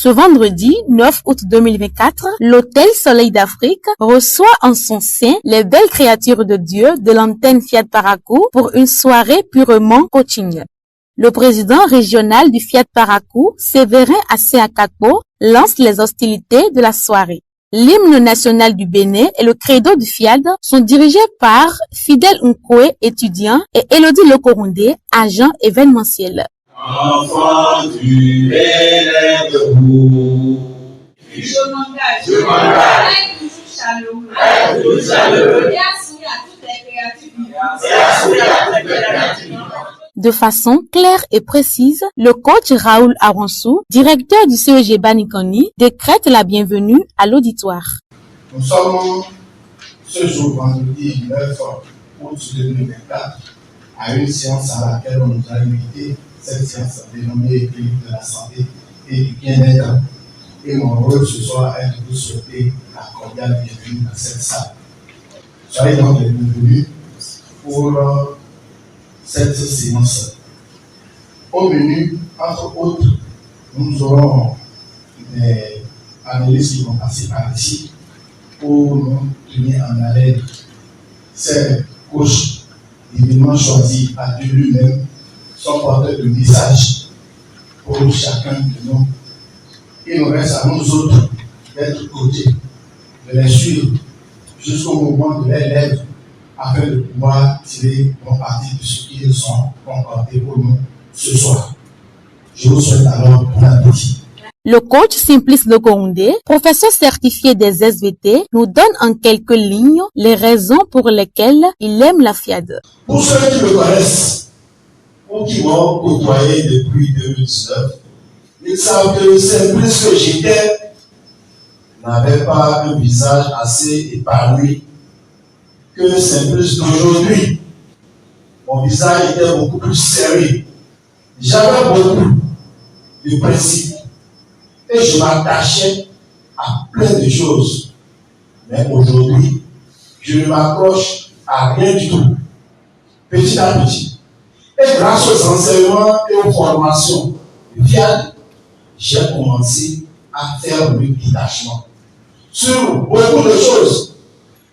Ce vendredi 9 août 2024, l'Hôtel Soleil d'Afrique reçoit en son sein les belles créatures de Dieu de l'antenne Fiat Parakou pour une soirée purement coaching. Le président régional du Fiat Parakou, Séverin Assé-Akakpo, lance les hostilités de la soirée. L'hymne national du Bénin et le credo du Fiat sont dirigés par Fidèle Nkwe, étudiant, et Elodie Lokorundé, agent événementiel. Enfant du Bénin debout, je m'engage, avec toujours chaleureux, et à sourire à toutes les créatures. De façon claire et précise, le coach Raoul Aronsou, directeur du CEG Banikoni, décrète la bienvenue à l'auditoire. Nous sommes ce jour, vendredi 9 août 2024, à une séance à laquelle on nous a invité, cette séance dénommée Équilibre de la santé et du bien-être. Et mon rôle ce soir est de vous souhaiter la cordiale bienvenue dans cette salle. Soyez donc les bienvenus pour cette séance. Au menu, entre autres, nous aurons des analystes qui vont passer par ici pour nous tenir en haleine. Ces coachs divinement choisis par Dieu lui-même sont porteurs de messages pour chacun de nous. Il nous reste à nous autres d'être coachés, de les suivre jusqu'au moment de les lèvres, afin de pouvoir tirer bon parti de ce qu'ils sont concordés pour nous ce soir. Je vous souhaite alors bon appétit. Le coach Simplice Lokorundé, professeur certifié des SVT, nous donne en quelques lignes les raisons pour lesquelles il aime la FIAD. Pour ceux qui me connaissent ou qui m'ont côtoyé depuis 2019, ils savent que Simplice que j'étais n'avait pas un visage assez épanoui que Simplice d'aujourd'hui. Mon visage était beaucoup plus sérieux. J'avais beaucoup de principes et je m'attachais à plein de choses. Mais aujourd'hui, je ne m'accroche à rien du tout. Petit à petit. Et grâce aux enseignements et aux formations FIAD, j'ai commencé à faire le détachement sur beaucoup de choses.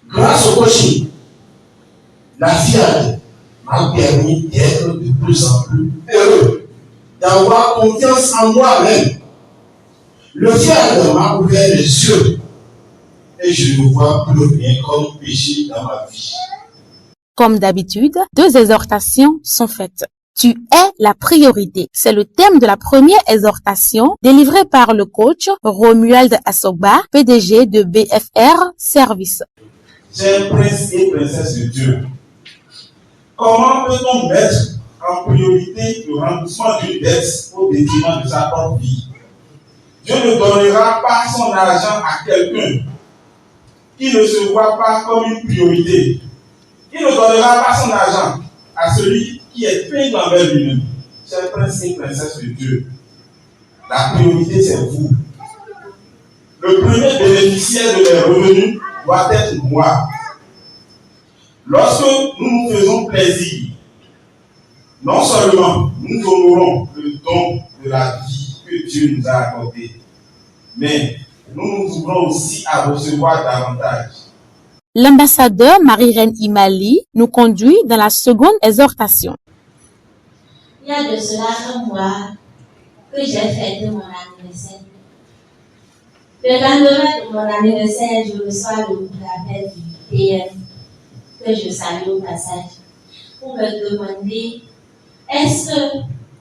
Grâce au coaching, la FIAD m'a permis d'être de plus en plus heureux, d'avoir confiance en moi-même. Le FIAD m'a ouvert les yeux et je ne vois plus rien comme péché dans ma vie. Comme d'habitude, 2 exhortations sont faites. Tu es la priorité. C'est le thème de la première exhortation délivrée par le coach Romuald Asogba, PDG de BFR Service. Chers princes et princesses de Dieu, comment peut-on mettre en priorité le remboursement d'une dette au détriment de sa propre vie? Dieu ne donnera pas son argent à quelqu'un qui ne se voit pas comme une priorité. Il ne donnera pas son argent à celui qui est faible envers lui-même. Chers princes et princesses de Dieu, la priorité c'est vous. Le premier bénéficiaire de mes revenus doit être moi. Lorsque nous nous faisons plaisir, non seulement nous honorons le don de la vie que Dieu nous a accordé, mais nous nous ouvrons aussi à recevoir davantage. L'ambassadeur Marie-Reine Imali nous conduit dans la seconde exhortation. Il y a de cela un mois que j'ai fêté mon anniversaire. Le lendemain de mon anniversaire, je reçois le coup d'appel du PM, que je salue au passage, pour me demander est-ce que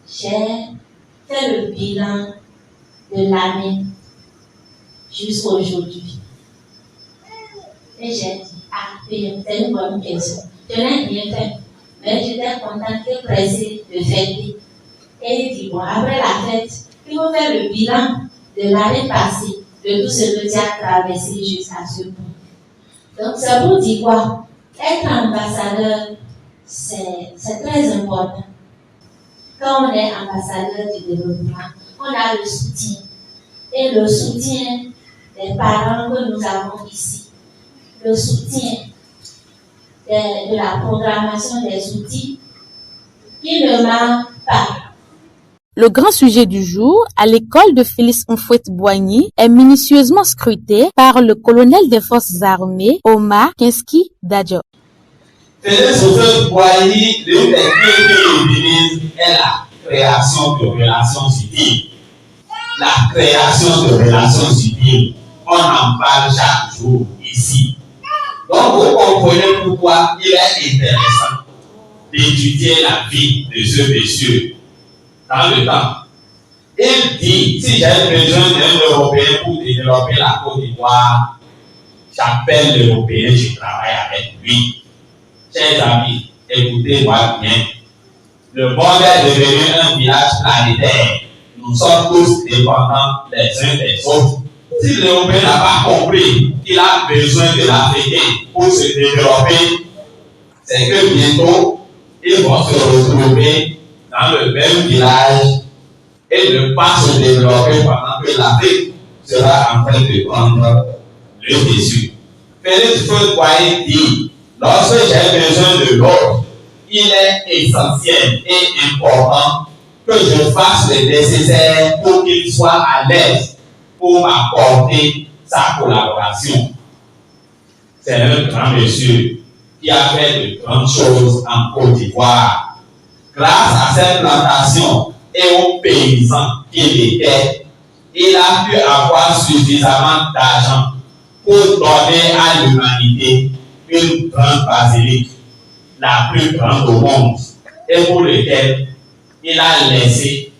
j'ai fait le bilan de l'année jusqu'à aujourd'hui. Et j'ai dit, PM, c'est une bonne question. Je n'ai rien fait, mais j'étais contente et pressée de fêter. Et il dit, bon, après la fête, il faut faire le bilan de l'année passée, de tout ce que tu as traversé jusqu'à ce point. Donc, ça vous dit quoi? Être ambassadeur, c'est très important. Quand on est ambassadeur du développement, on a le soutien. Et le soutien des parents que nous avons ici, le soutien de la programmation des outils qui ne manque pas. Le grand sujet du jour, à l'école de Félix Houphouët-Boigny, est minutieusement scruté par le colonel des forces armées, Omar Kinski Dadjo. Félix Houphouët-Boigny, l'une des clés qu'il utilise est la création de relations civiles. La création de relations civiles, on en parle chaque jour ici. Donc, vous comprenez pourquoi il est intéressant d'étudier la vie de ce monsieur dans le temps. Il dit, si j'ai besoin d'un Européen pour développer la Côte d'Ivoire, j'appelle l'Européen, je travaille avec lui. Chers amis, écoutez-moi bien. Le monde est devenu un village planétaire. Nous sommes tous dépendants les uns des autres. Si l'Européen n'a pas compris qu'il a besoin de l'Africain pour se développer, c'est que bientôt, ils vont se retrouver dans le même village et ne pas se développer pendant que l'Afrique sera en train de prendre le dessus. Félix Houphouët-Boigny dit, lorsque j'ai besoin de l'autre, il est essentiel et important que je fasse le nécessaire pour qu'il soit à l'aise pour m'apporter sa collaboration. C'est un grand monsieur qui a fait de grandes choses en Côte d'Ivoire. Grâce à cette plantation et aux paysans qu'il était, il a pu avoir suffisamment d'argent pour donner à l'humanité une grande basilique, la plus grande au monde, et pour lequel il a laissé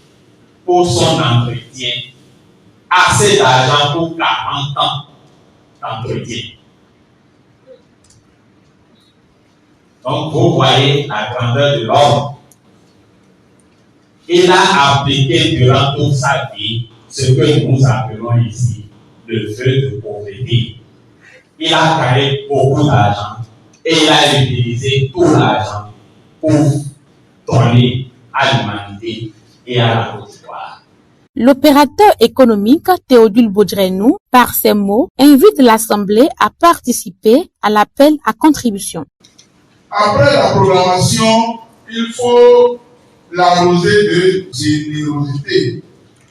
pour son entretien assez d'argent pour 40 ans d'entretien. Donc, vous voyez la grandeur de l'homme. Il a appliqué durant toute sa vie ce que nous appelons ici le feu de pauvreté. Il a gagné beaucoup d'argent et il a utilisé tout l'argent pour donner à l'humanité et à la Côte d'Ivoire. L'opérateur économique Théodule Baudrenou, par ses mots, invite l'Assemblée à participer à l'appel à contribution. Après la programmation, il faut l'arroser de générosité.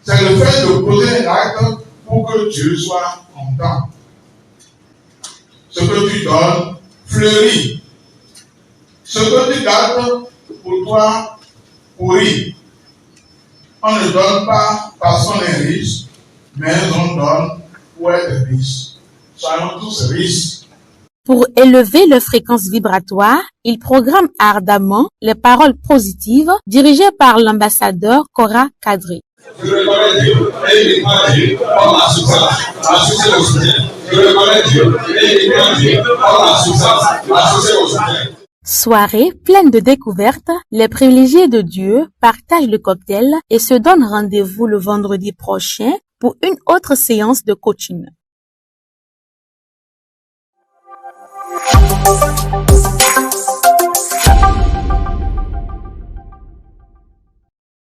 C'est le fait de poser un acte pour que Dieu soit content. Ce que tu donnes fleurit. Ce que tu gardes pour toi pourrit. On ne donne pas parce qu'on est riche, mais on donne pour être riche. Soyons tous riches. Pour élever leur fréquence vibratoire, il programme ardemment les paroles positives dirigées par l'ambassadeur Cora Kadri. Je reconnais Dieu et uniquement Dieu comme la substance, associée au soutien. Je reconnais Dieu et uniquement Dieu comme la substance, associée au soutien. Soirée pleine de découvertes, les privilégiés de Dieu partagent le cocktail et se donnent rendez-vous le vendredi prochain pour une autre séance de coaching.